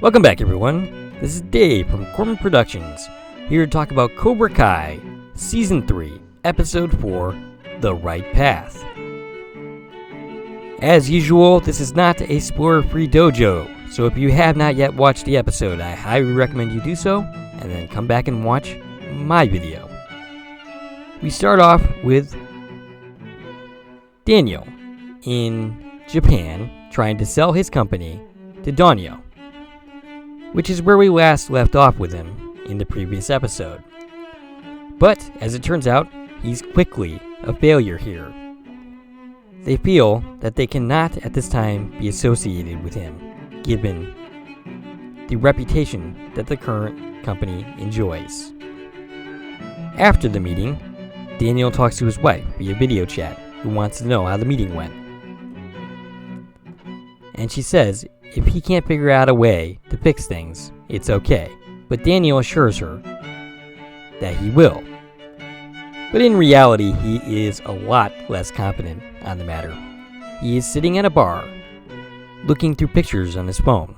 Welcome back, everyone. This is Dave from Corman Productions, here to talk about Cobra Kai, Season 3, Episode 4, The Right Path. As usual, this is not a spoiler-free dojo, so if you have not yet watched the episode, I highly recommend you do so, and then come back and watch my video. We start off with Daniel in Japan trying to sell his company to Donio, which is where we last left off with him in the previous episode. But, as it turns out, he's quickly a failure here. They feel that they cannot at this time be associated with him, given the reputation that the current company enjoys. After the meeting, Daniel talks to his wife via video chat, who wants to know how the meeting went. And she says if he can't figure out a way to fix things, it's okay. But Daniel assures her that he will. But in reality, he is a lot less confident on the matter. He is sitting at a bar, looking through pictures on his phone,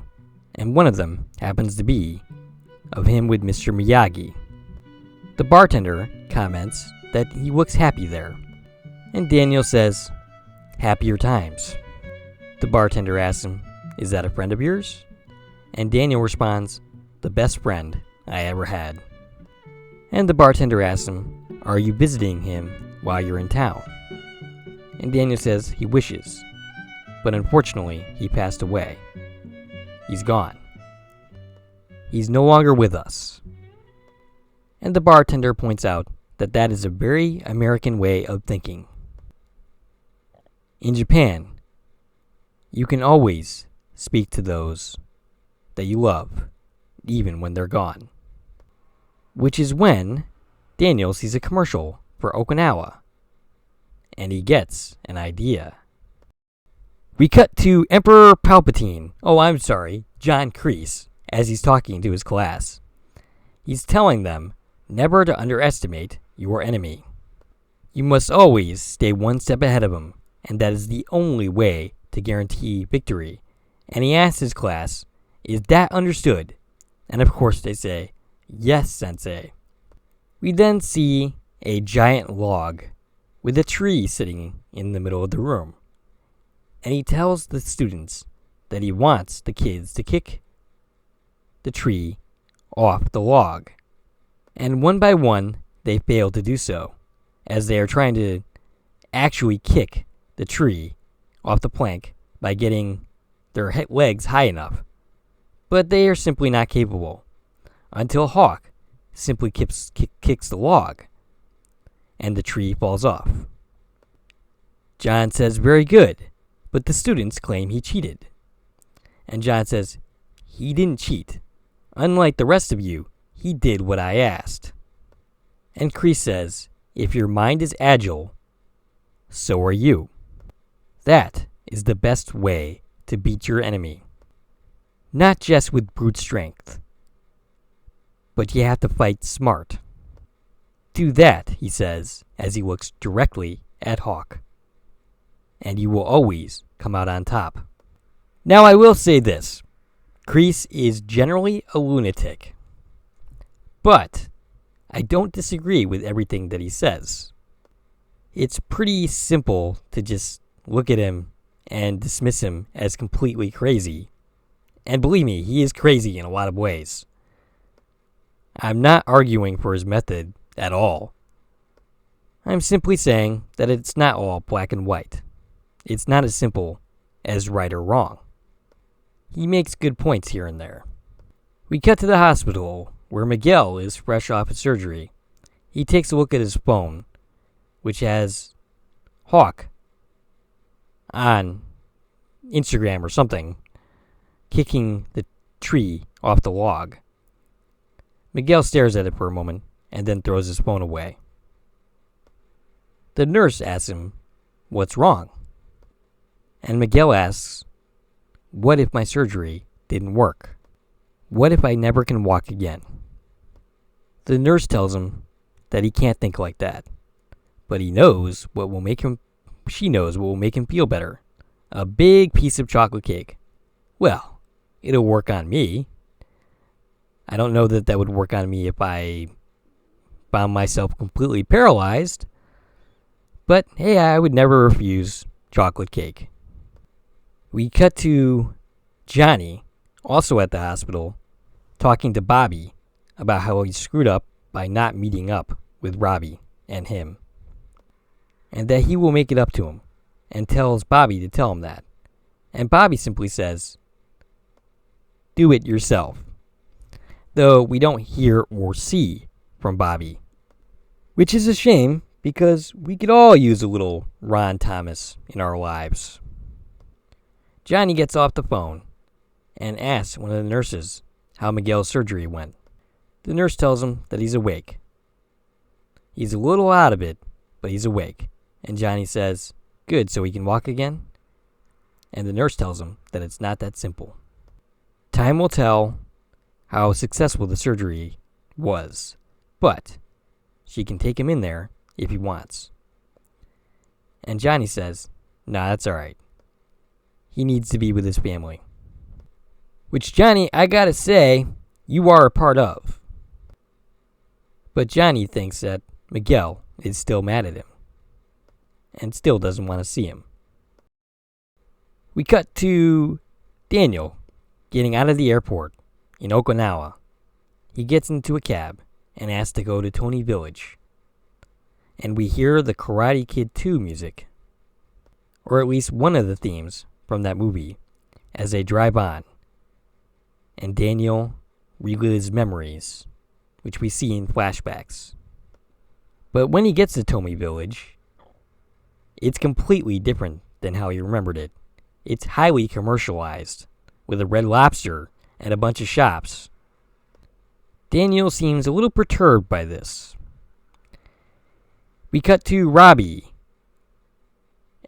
and one of them happens to be of him with Mr. Miyagi. The bartender comments that he looks happy there, and Daniel says, "Happier times." The bartender asks him, "Is that a friend of yours?" And Daniel responds, "The best friend I ever had." And the bartender asks him, "Are you visiting him while you're in town?" And Daniel says he wishes, but unfortunately he passed away. He's gone. He's no longer with us. And the bartender points out that that is a very American way of thinking. In Japan, you can always speak to those that you love, even when they're gone. Which is when Daniel sees a commercial for Okinawa, and he gets an idea. We cut to Emperor Palpatine, John Kreese, as he's talking to his class. He's telling them never to underestimate your enemy. You must always stay one step ahead of him, and that is the only way to guarantee victory. And he asks his class, "Is that understood?" And of course they say, "Yes, Sensei." We then see a giant log with a tree sitting in the middle of the room. And he tells the students that he wants the kids to kick the tree off the log. And one by one, they fail to do so, as they are trying to actually kick the tree off the plank by getting their legs high enough. But they are simply not capable, until Hawk simply kicks the log, and the tree falls off. John says, "Very good," but the students claim he cheated. And John says, "He didn't cheat. Unlike the rest of you, he did what I asked." And Kreese says, "If your mind is agile, so are you. That is the best way to beat your enemy. Not just with brute strength, but you have to fight smart. Do that," he says, as he looks directly at Hawk, "and you will always come out on top." Now I will say this, Kreese is generally a lunatic, but I don't disagree with everything that he says. It's pretty simple to just look at him and dismiss him as completely crazy. And believe me, he is crazy in a lot of ways. I'm not arguing for his method at all. I'm simply saying that it's not all black and white. It's not as simple as right or wrong. He makes good points here and there. We cut to the hospital, where Miguel is fresh off his surgery. He takes a look at his phone, which has Hawk on Instagram or something, kicking the tree off the log. Miguel stares at it for a moment and then throws his phone away. The nurse asks him, "What's wrong?" And Miguel asks, "What if my surgery didn't work? What if I never can walk again?" The nurse tells him that he can't think like that, but she knows what will make him feel better. A big piece of chocolate cake. Well, it'll work on me, I don't know that that would work on me if I found myself completely paralyzed. But hey, I would never refuse chocolate cake. We cut to Johnny, also at the hospital, talking to Bobby about how he screwed up by not meeting up with Robbie and him. And that he will make it up to him, and tells Bobby to tell him that. And Bobby simply says, "Do it yourself." Though we don't hear or see from Bobby. Which is a shame, because we could all use a little Ron Thomas in our lives. Johnny gets off the phone and asks one of the nurses how Miguel's surgery went. The nurse tells him that he's awake. He's a little out of it, but he's awake. And Johnny says, "Good, so he can walk again?" And the nurse tells him that it's not that simple. Time will tell how successful the surgery was, but she can take him in there if he wants. And Johnny says, "Nah, that's alright. He needs to be with his family." Which, Johnny, I gotta say, you are a part of. But Johnny thinks that Miguel is still mad at him. And still doesn't want to see him. We cut to Daniel getting out of the airport in Okinawa. He gets into a cab and asks to go to Tony Village. And we hear the Karate Kid 2 music. Or at least one of the themes from that movie as they drive on. And Daniel relives memories, which we see in flashbacks. But when he gets to Tony Village, it's completely different than how he remembered it. It's highly commercialized, with a Red Lobster and a bunch of shops. Daniel seems a little perturbed by this. We cut to Robbie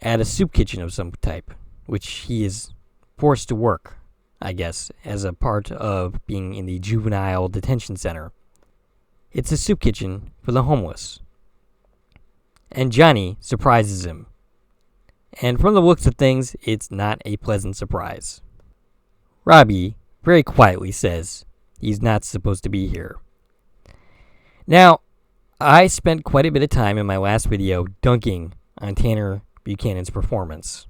at a soup kitchen of some type, which he is forced to work, I guess, as a part of being in the juvenile detention center. It's a soup kitchen for the homeless. And Johnny surprises him. And from the looks of things, it's not a pleasant surprise. Robbie very quietly says he's not supposed to be here. Now, I spent quite a bit of time in my last video dunking on Tanner Buchanan's performance.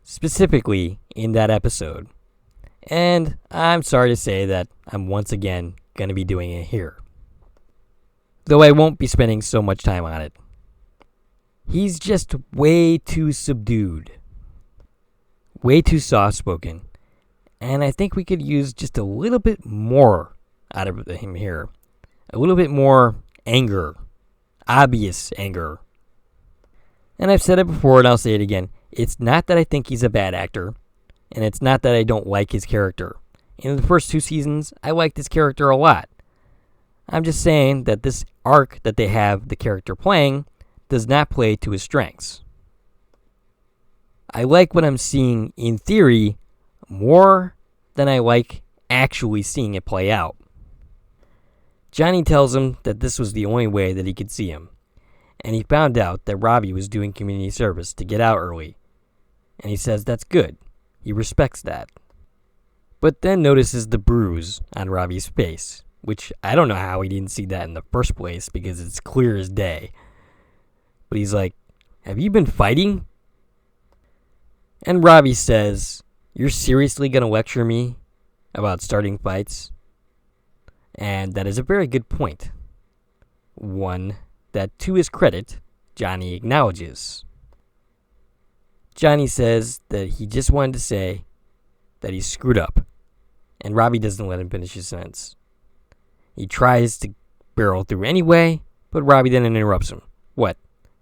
Specifically in that episode. And I'm sorry to say that I'm once again going to be doing it here. Though I won't be spending so much time on it. He's just way too subdued. Way too soft-spoken. And I think we could use just a little bit more out of him here. A little bit more anger. Obvious anger. And I've said it before and I'll say it again. It's not that I think he's a bad actor. And it's not that I don't like his character. In the first 2 seasons, I liked his character a lot. I'm just saying that this arc that they have the character playing does not play to his strengths. I like what I'm seeing in theory more than I like actually seeing it play out. Johnny tells him that this was the only way that he could see him. And he found out that Robbie was doing community service to get out early. And he says that's good. He respects that. But then notices the bruise on Robbie's face, which I don't know how he didn't see that in the first place because it's clear as day. But he's like, "Have you been fighting?" And Robbie says, "You're seriously going to lecture me about starting fights?" And that is a very good point. One that, to his credit, Johnny acknowledges. Johnny says that he just wanted to say that he screwed up. And Robbie doesn't let him finish his sentence. He tries to barrel through anyway, but Robbie then interrupts him. "What?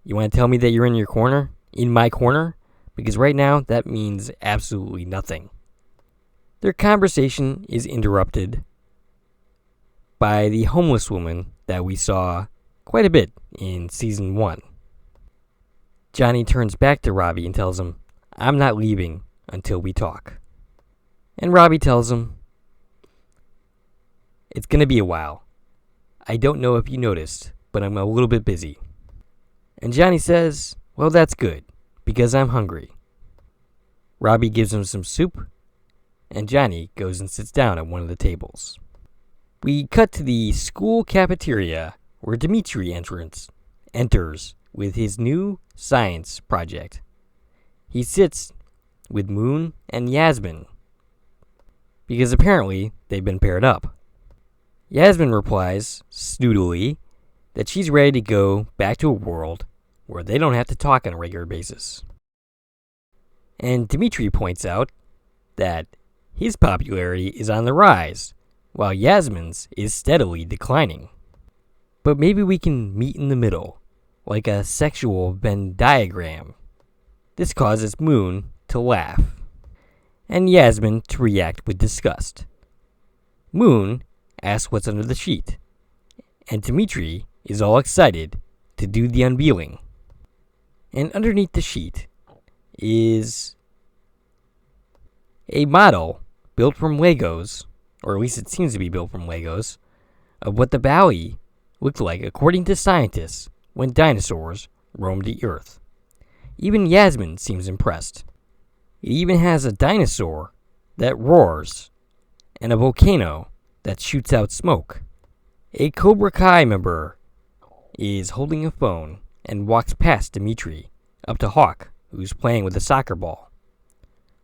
You want to tell me that you're in your corner? In my corner? Because right now, that means absolutely nothing." Their conversation is interrupted by the homeless woman that we saw quite a bit in season 1. Johnny turns back to Robbie and tells him, "I'm not leaving until we talk." And Robbie tells him, "It's going to be a while. I don't know if you noticed, but I'm a little bit busy." And Johnny says, "Well, that's good, because I'm hungry." Robbie gives him some soup, and Johnny goes and sits down at one of the tables. We cut to the school cafeteria where Dimitri enters with his new science project. He sits with Moon and Yasmin because apparently they've been paired up. Yasmin replies snootily that she's ready to go back to a world where they don't have to talk on a regular basis. And Dimitri points out that his popularity is on the rise, while Yasmin's is steadily declining. But maybe we can meet in the middle, like a sexual Venn diagram. This causes Moon to laugh, and Yasmin to react with disgust. Moon asks what's under the sheet, and Dimitri is all excited to do the unveiling. And underneath the sheet is a model built from Legos, or at least it seems to be built from Legos, of what the valley looked like according to scientists when dinosaurs roamed the earth. Even Yasmin seems impressed. It even has a dinosaur that roars and a volcano that shoots out smoke. A Cobra Kai member is holding a phone and walks past Dimitri up to Hawk, who's playing with a soccer ball.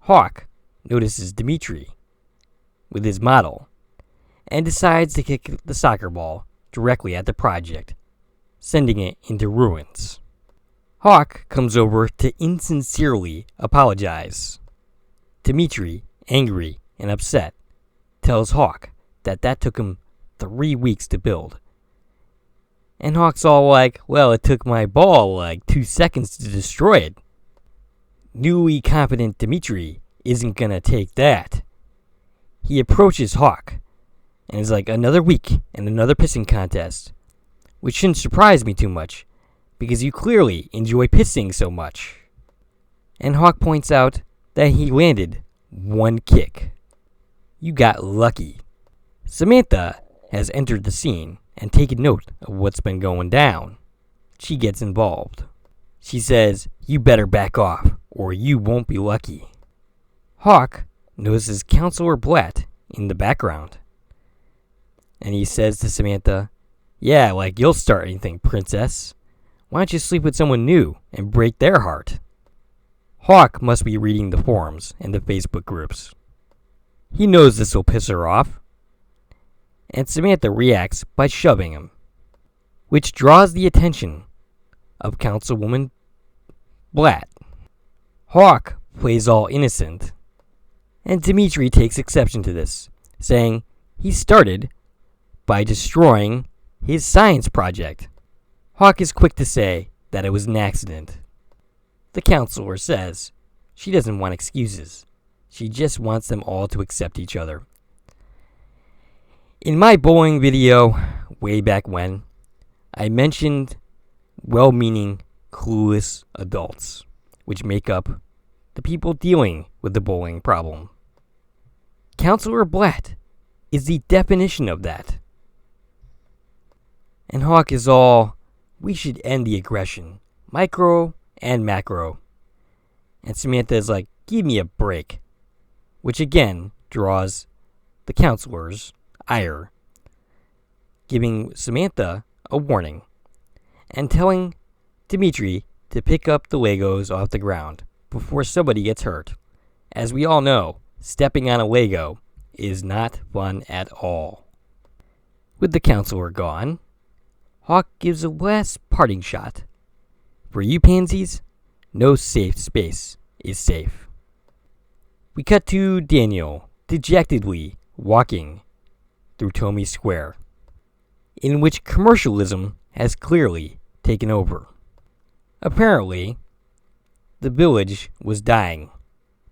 Hawk notices Dimitri with his model and decides to kick the soccer ball directly at the project, sending it into ruins. Hawk comes over to insincerely apologize. Dimitri, angry and upset, tells Hawk that took him 3 weeks to build. And Hawk's all like, well, it took my ball like 2 seconds to destroy it. Newly confident Dimitri isn't gonna take that. He approaches Hawk and is like, another week and another pissing contest, which shouldn't surprise me too much because you clearly enjoy pissing so much. And Hawk points out that he landed 1 kick. You got lucky. Samantha has entered the scene and taken note of what's been going down. She gets involved. She says, you better back off or you won't be lucky. Hawk notices Counselor Blatt in the background. And he says to Samantha, yeah, like you'll start anything, princess. Why don't you sleep with someone new and break their heart? Hawk must be reading the forums and the Facebook groups. He knows this will piss her off. And Samantha reacts by shoving him, which draws the attention of Councilwoman Blatt. Hawk plays all innocent, and Dimitri takes exception to this, saying he started by destroying his science project. Hawk is quick to say that it was an accident. The counselor says she doesn't want excuses. She just wants them all to accept each other. In my bowling video, way back when, I mentioned well-meaning, clueless adults, which make up the people dealing with the bowling problem. Counselor Blatt is the definition of that. And Hawk is all, we should end the aggression, micro and macro. And Samantha is like, give me a break, which again draws the counselor's ire, giving Samantha a warning and telling Dimitri to pick up the Legos off the ground before somebody gets hurt. As we all know, stepping on a Lego is not fun at all. With the counselor gone, Hawk gives a last parting shot. For you pansies, no safe space is safe. We cut to Daniel dejectedly walking through Tomy Square, in which commercialism has clearly taken over. Apparently, the village was dying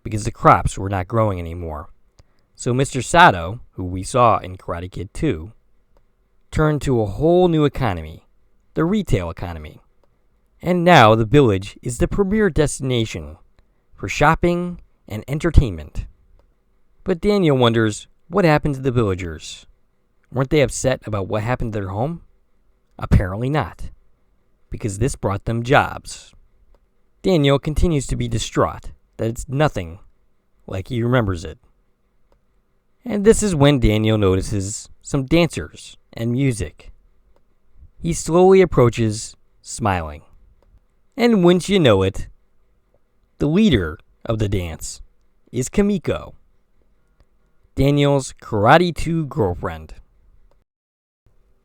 because the crops were not growing anymore. So Mr. Sato, who we saw in Karate Kid 2, turned to a whole new economy, the retail economy. And now the village is the premier destination for shopping and entertainment. But Daniel wonders what happened to the villagers. Weren't they upset about what happened to their home? Apparently not, because this brought them jobs. Daniel continues to be distraught that it's nothing like he remembers it. And this is when Daniel notices some dancers and music. He slowly approaches, smiling. And wouldn't you know it, the leader of the dance is Kamiko, Daniel's Karate 2 girlfriend.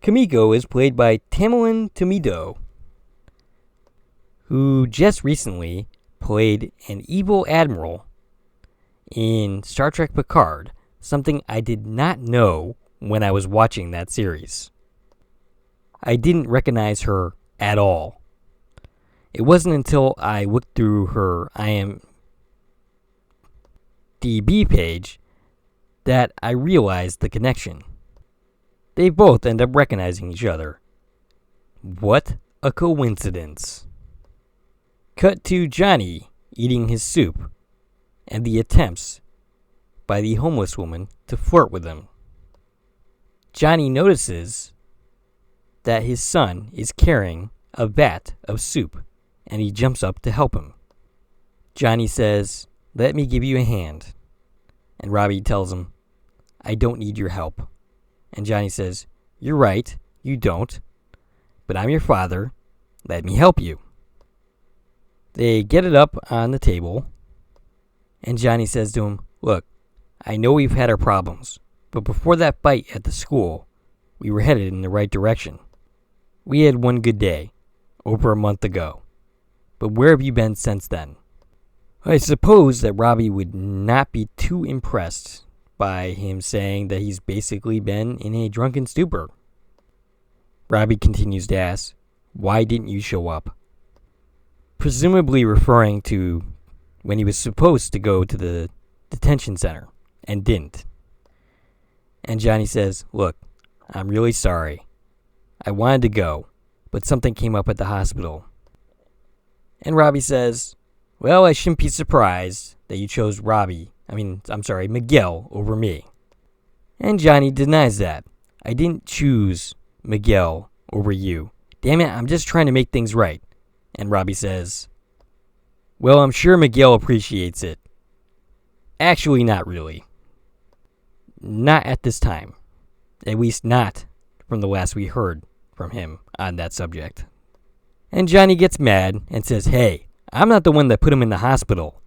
Kamiko is played by Tamerlan Tomido, who just recently played an evil admiral in Star Trek Picard, something I did not know when I was watching that series. I didn't recognize her at all. It wasn't until I looked through her IMDb page that I realized the connection. They both end up recognizing each other. What a coincidence. Cut to Johnny eating his soup and the attempts by the homeless woman to flirt with him. Johnny notices that his son is carrying a vat of soup and he jumps up to help him. Johnny says, "Let me give you a hand." And Robbie tells him, "I don't need your help." And Johnny says, "You're right, you don't. But I'm your father. Let me help you." They get it up on the table. And Johnny says to him, "Look, I know we've had our problems. But before that fight at the school, we were headed in the right direction. We had one good day, over a month ago. But where have you been since then?" I suppose that Robbie would not be too impressed by him saying that he's basically been in a drunken stupor. Robbie continues to ask, "Why didn't you show up?" Presumably referring to when he was supposed to go to the detention center and didn't. And Johnny says, "Look, I'm really sorry. I wanted to go, but something came up at the hospital." And Robbie says, "Well, I shouldn't be surprised that you chose Miguel over me." And Johnny denies that. "I didn't choose Miguel over you. Damn it, I'm just trying to make things right." And Robbie says, "Well, I'm sure Miguel appreciates it." Actually, not really. Not at this time. At least not from the last we heard from him on that subject. And Johnny gets mad and says, "Hey, I'm not the one that put him in the hospital."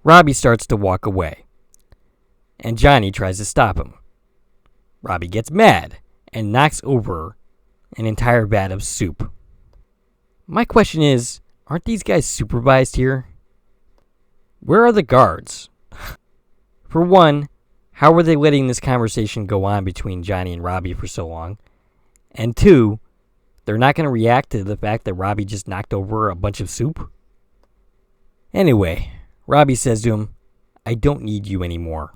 Robbie starts to walk away. And Johnny tries to stop him. Robbie gets mad and knocks over an entire vat of soup. My question is, aren't these guys supervised here? Where are the guards? For one, how were they letting this conversation go on between Johnny and Robbie for so long? And two, they're not going to react to the fact that Robbie just knocked over a bunch of soup? Anyway, Robbie says to him, "I don't need you anymore."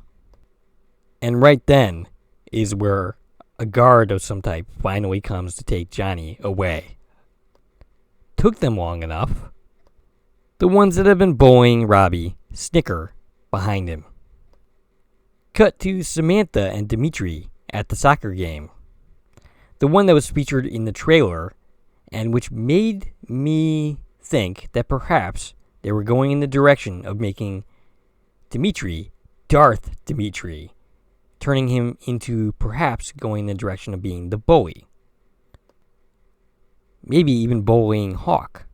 And right then is where a guard of some type finally comes to take Johnny away. Took them long enough. The ones that have been bullying Robbie snicker behind him. Cut to Samantha and Dimitri at the soccer game. The one that was featured in the trailer, and which made me think that perhaps they were going in the direction of making Dimitri Darth Dimitri, turning him into perhaps going in the direction of being the bully. Maybe even bullying Hawk,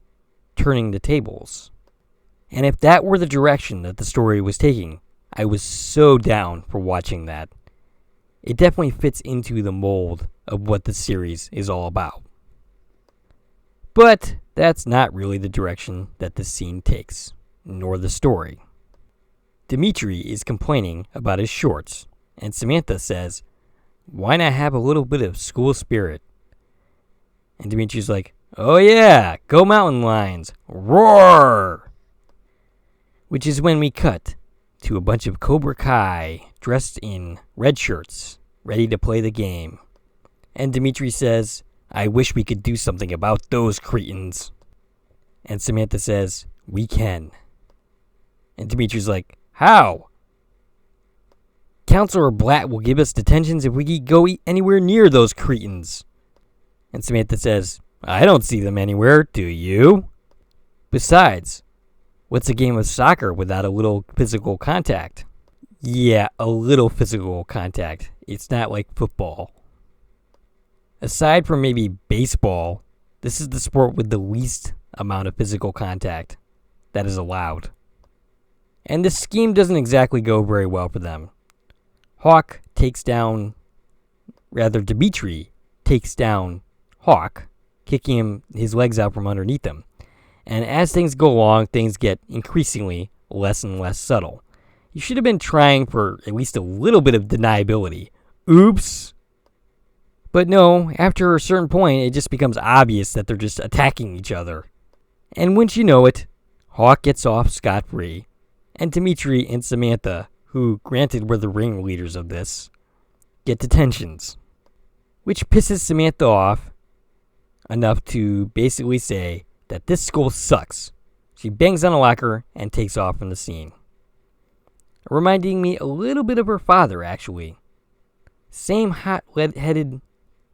turning the tables. And if that were the direction that the story was taking, I was so down for watching that. It definitely fits into the mold of what the series is all about. But that's not really the direction that the scene takes, nor the story. Dimitri is complaining about his shorts, and Samantha says, "Why not have a little bit of school spirit?" And Dimitri's like, "Oh yeah, go Mountain Lions, roar!" Which is when we cut to a bunch of Cobra Kai dressed in red shirts, ready to play the game. And Dimitri says, "I wish we could do something about those cretins." And Samantha says, "We can." And Dimitri's like, "How?" "Counselor Blatt will give us detentions if we go anywhere near those cretins." And Samantha says, "I don't see them anywhere, do you? Besides, what's a game of soccer without a little physical contact?" Yeah, a little physical contact. It's not like football. Aside from maybe baseball, this is the sport with the least amount of physical contact that is allowed. And this scheme doesn't exactly go very well for them. Dimitri takes down Hawk, kicking his legs out from underneath him. And as things go along, things get increasingly less and less subtle. You should have been trying for at least a little bit of deniability. Oops. But no, after a certain point, it just becomes obvious that they're just attacking each other. And once you know it, Hawk gets off scot-free, and Dimitri and Samantha, who granted were the ringleaders of this, get detentions. Which pisses Samantha off enough to basically say that this school sucks. She bangs on a locker and takes off from the scene. Reminding me a little bit of her father, actually. Same hot-headed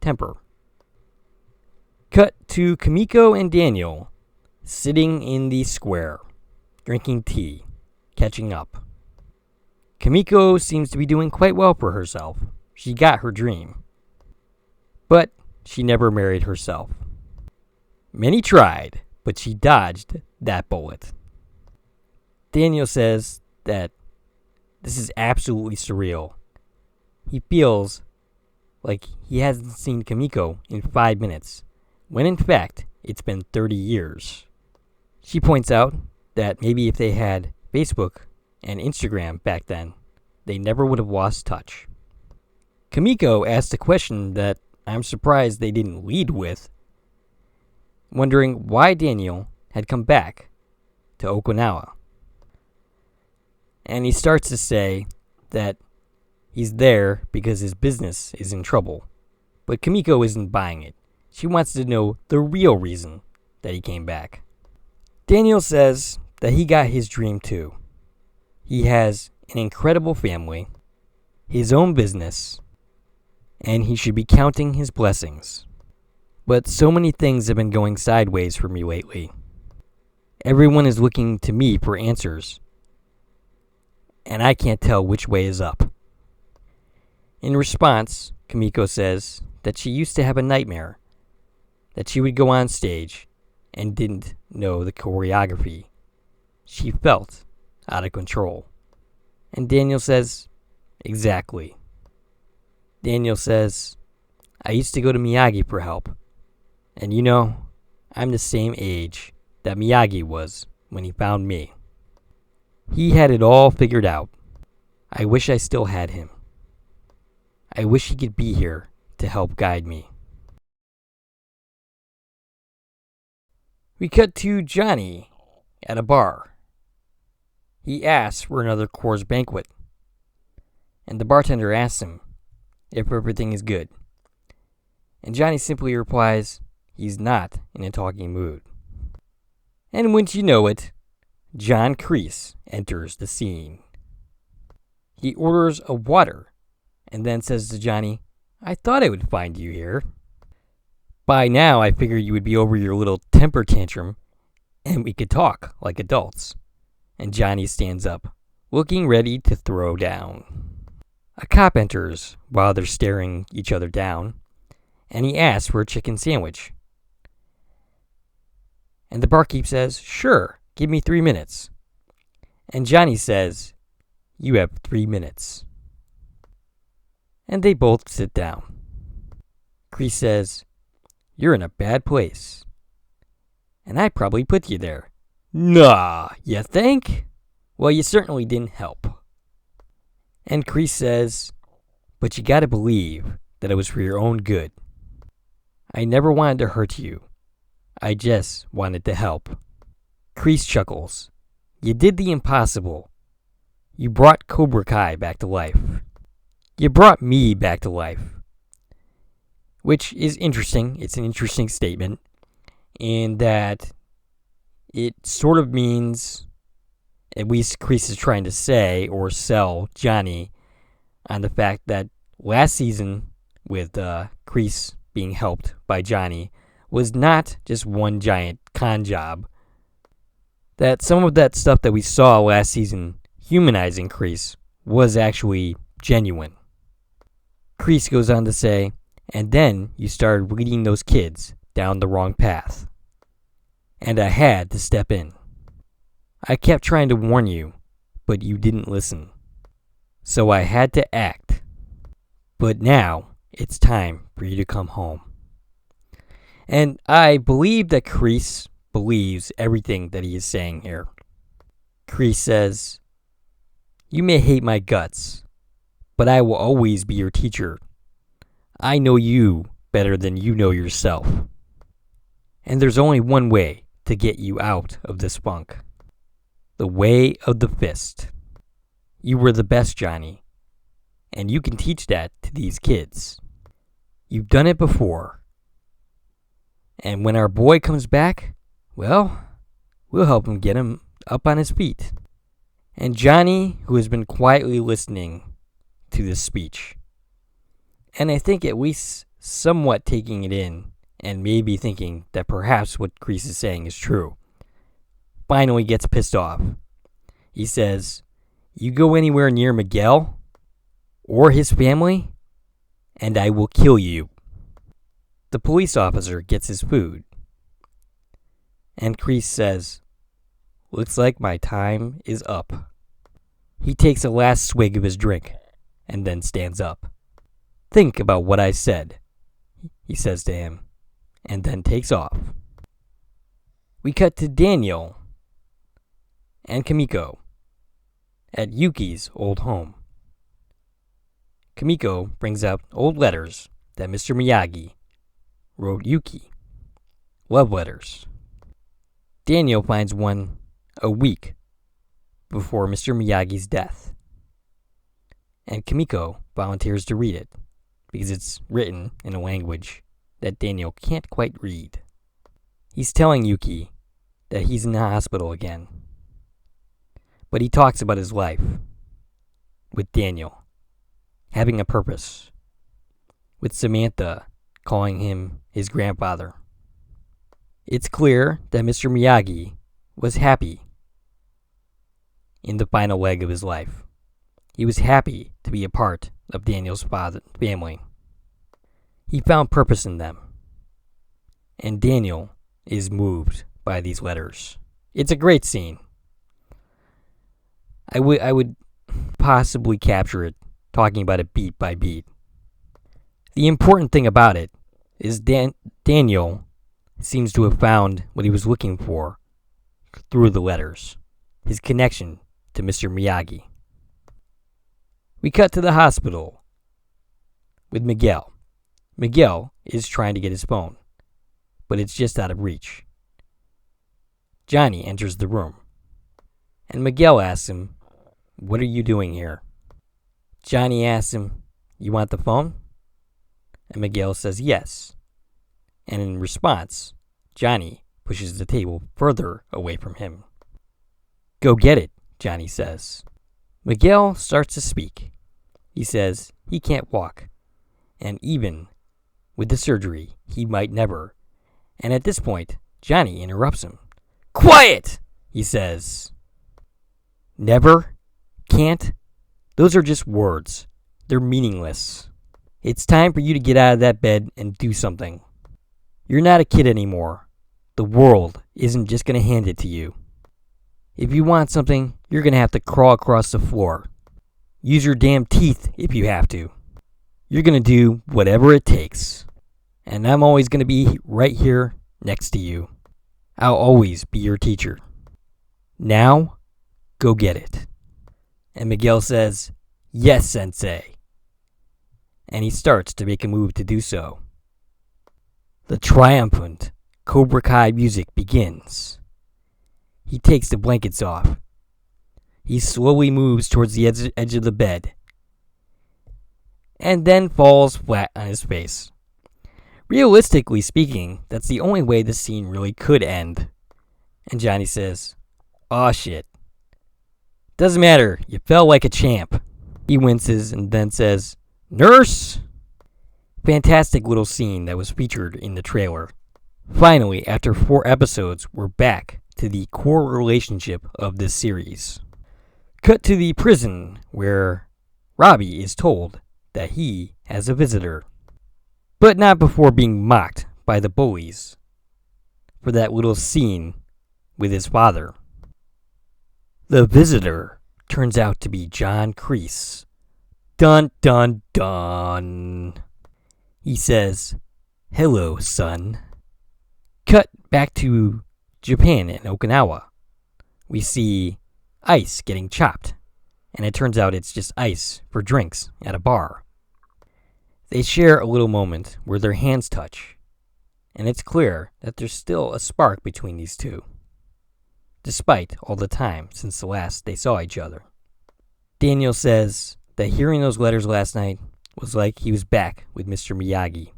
temper. Cut to Kimiko and Daniel sitting in the square, drinking tea, catching up. Kimiko seems to be doing quite well for herself. She got her dream. But she never married herself. Many tried, but she dodged that bullet. Daniel says that this is absolutely surreal. He feels like he hasn't seen Kimiko in 5 minutes, when in fact, it's been 30 years. She points out that maybe if they had Facebook and Instagram back then, they never would have lost touch. Kimiko asked a question that I'm surprised they didn't lead with, wondering why Daniel had come back to Okinawa. And he starts to say that he's there because his business is in trouble. But Kimiko isn't buying it. She wants to know the real reason that he came back. Daniel says that he got his dream too. He has an incredible family, his own business, and he should be counting his blessings. But so many things have been going sideways for me lately. Everyone is looking to me for answers, and I can't tell which way is up. In response, Kimiko says that she used to have a nightmare that she would go on stage and didn't know the choreography. She felt out of control. And Daniel says, exactly. Daniel says, I used to go to Miyagi for help. And you know, I'm the same age that Miyagi was when he found me. He had it all figured out. I wish I still had him. I wish he could be here to help guide me. We cut to Johnny at a bar. He asks for another Coors Banquet, and the bartender asks him if everything is good. And Johnny simply replies he's not in a talking mood. And once you know it, John Kreese enters the scene. He orders a water and then says to Johnny, I thought I would find you here. By now, I figured you would be over your little temper tantrum and we could talk like adults. And Johnny stands up, looking ready to throw down. A cop enters while they're staring each other down, and he asks for a chicken sandwich. And the barkeep says, sure, give me 3 minutes. And Johnny says, you have 3 minutes. And they both sit down. Kreese says, you're in a bad place. And I probably put you there. Nah, you think? Well, you certainly didn't help. And Kreese says, but you gotta believe that it was for your own good. I never wanted to hurt you. I just wanted to help. Kreese chuckles. You did the impossible. You brought Cobra Kai back to life. You brought me back to life. Which is interesting. It's an interesting statement in that it sort of means, at least Kreese is trying to say or sell Johnny on the fact that last season with Kreese being helped by Johnny was not just one giant con job. That some of that stuff that we saw last season humanizing Kreese was actually genuine. Kreese goes on to say, and then you started leading those kids down the wrong path. And I had to step in. I kept trying to warn you, but you didn't listen. So I had to act. But now it's time for you to come home. And I believe that Kreese believes everything that he is saying here. Kreese says, you may hate my guts, but I will always be your teacher. I know you better than you know yourself. And there's only one way to get you out of this funk. The way of the fist. You were the best, Johnny. And you can teach that to these kids. You've done it before. And when our boy comes back, well, we'll help him get him up on his feet. And Johnny, who has been quietly listening to this speech, and I think at least somewhat taking it in, and maybe thinking that perhaps what Kreese is saying is true, finally gets pissed off. He says, you go anywhere near Miguel or his family, and I will kill you. The police officer gets his food, and Kreese says, looks like my time is up. He takes a last swig of his drink, and then stands up. Think about what I said, he says to him, and then takes off. We cut to Daniel and Kimiko at Yuki's old home. Kimiko brings out old letters that Mr. Miyagi wrote Yuki. Love letters. Daniel finds one a week before Mr. Miyagi's death, and Kimiko volunteers to read it because it's written in a language that Daniel can't quite read. He's telling Yuki that he's in the hospital again, but he talks about his life with Daniel having a purpose, with Samantha calling him his grandfather. It's clear that Mr. Miyagi was happy in the final leg of his life. He was happy to be a part of Daniel's family. He found purpose in them. And Daniel is moved by these letters. It's a great scene. I would possibly capture it talking about it beat by beat. The important thing about it is Daniel seems to have found what he was looking for through the letters. His connection to Mr. Miyagi. We cut to the hospital with Miguel. Miguel is trying to get his phone, but it's just out of reach. Johnny enters the room, and Miguel asks him, "What are you doing here?" Johnny asks him, "You want the phone?" And Miguel says yes. And in response, Johnny pushes the table further away from him. "Go get it," Johnny says. Miguel starts to speak. He says he can't walk, and even with the surgery, he might never. And at this point, Johnny interrupts him. "Quiet!" he says. Never? Can't? Those are just words. They're meaningless. It's time for you to get out of that bed and do something. You're not a kid anymore. The world isn't just going to hand it to you. If you want something, you're going to have to crawl across the floor. Use your damn teeth if you have to. You're going to do whatever it takes. And I'm always going to be right here next to you. I'll always be your teacher. Now, go get it." And Miguel says, "Yes, Sensei." And he starts to make a move to do so. The triumphant Cobra Kai music begins. He takes the blankets off. He slowly moves towards the edge of the bed, and then falls flat on his face. Realistically speaking, that's the only way the scene really could end. And Johnny says, "Aw, shit. Doesn't matter, you fell like a champ." He winces and then says, "Nurse!" Fantastic little scene that was featured in the trailer. Finally, after 4 episodes, we're back to the core relationship of this series. Cut to the prison where Robbie is told that he has a visitor, but not before being mocked by the bullies for that little scene with his father. The visitor turns out to be John Kreese. Dun dun dun. He says, "Hello, son." Cut back to Japan in Okinawa. We see ice getting chopped, and it turns out it's just ice for drinks at a bar. They share a little moment where their hands touch, and it's clear that there's still a spark between these two, despite all the time since the last they saw each other. Daniel says that hearing those letters last night was like he was back with Mr. Miyagi.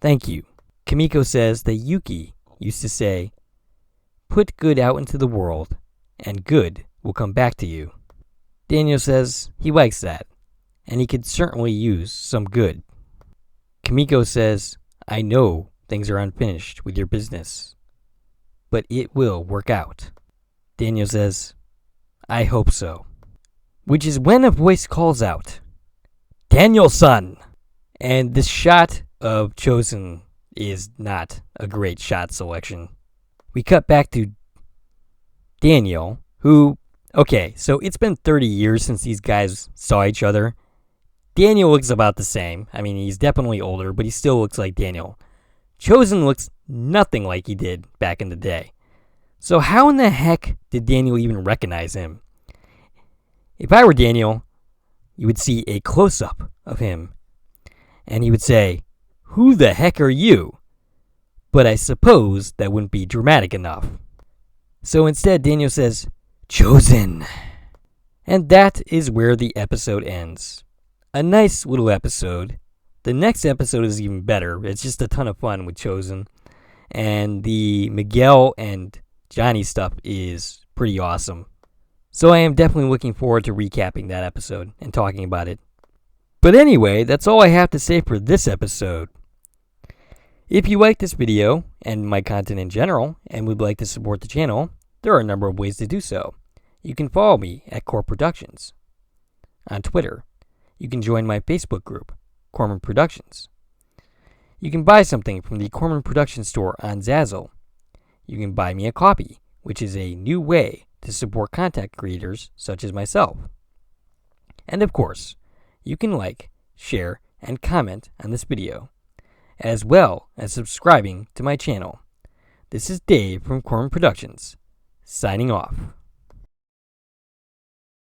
Thank you. Kimiko says that Yuki used to say, "Put good out into the world, and good will come back to you." Daniel says he likes that, and he could certainly use some good. Kimiko says, "I know things are unfinished with your business, but it will work out." Daniel says, "I hope so." Which is when a voice calls out, "Daniel-san!" And this shot of Chozen is not a great shot selection. We cut back to Daniel, who, okay, so it's been 30 years since these guys saw each other. Daniel looks about the same. I mean, he's definitely older, but he still looks like Daniel. Chozen looks nothing like he did back in the day. So how in the heck did Daniel even recognize him? If I were Daniel, you would see a close-up of him, and he would say, "Who the heck are you?" But I suppose that wouldn't be dramatic enough. So instead, Daniel says, "Chozen." And that is where the episode ends. A nice little episode. The next episode is even better. It's just a ton of fun with Chozen. And the Miguel and Johnny stuff is pretty awesome. So I am definitely looking forward to recapping that episode and talking about it. But anyway, that's all I have to say for this episode. If you like this video and my content in general and would like to support the channel, there are a number of ways to do so. You can follow me at Core Productions on Twitter. You can join my Facebook group, Corman Productions. You can buy something from the Corman Productions store on Zazzle. You can buy me a coffee, which is a new way to support content creators such as myself. And of course, you can like, share, and comment on this video, as well as subscribing to my channel. This is Dave from Corman Productions, signing off.